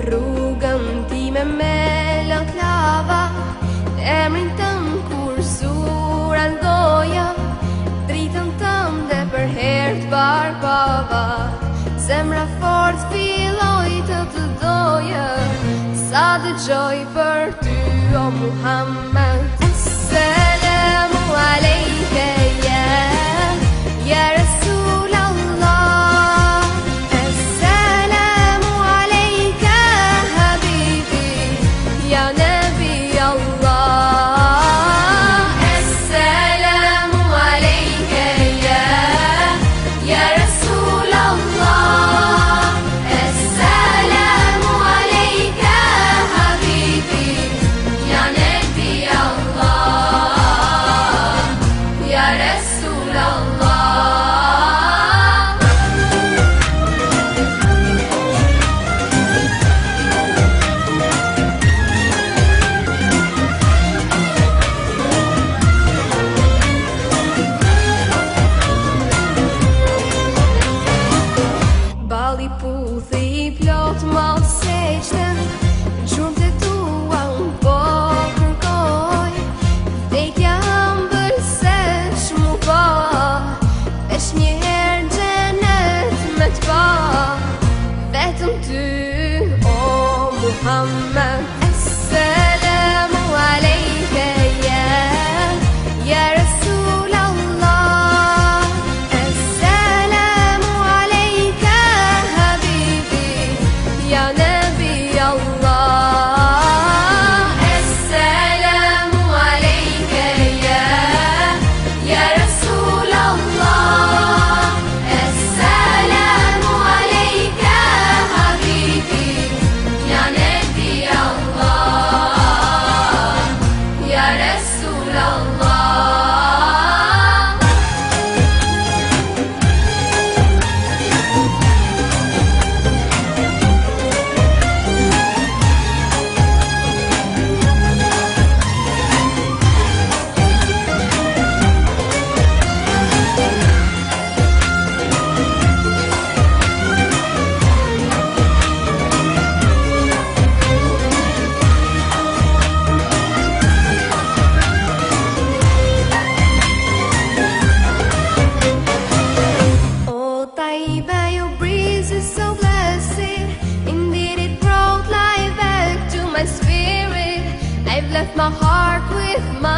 Rrugën time me lën klava, emrin tëm kur sura ndoja, dritën tënde për herë t'barbava. Zemra fort filloj të doja, sa dëgjoj për ty o Muhammed. Assalamu alejke ya Rasulallah. Assalamu alejke habibi ya Nabi Allah. Assalamu alejke ya Rasulallah. Assalamu alejke habibi ya Nabi Allah, ya Rasulallah. Balli puthi plot mal seqte, gjurmë të tua unë po kërkoj. Vdekja ëmbël se shmu po, veç njëherë gjenet me t'pa. Vetëm ty o Muhammed. Assalamu alejke ya Rasulallah. Assalamu alejke habibi ya Nabi Allah. Assalamu alejke ya Rasulallah. Assalamu alejke habibi ya Nabi Allah, ya Rasulallah. Oh Taiba, your breeze is so blessed. Indeed it brought life back to my spirit. I've left my heart with my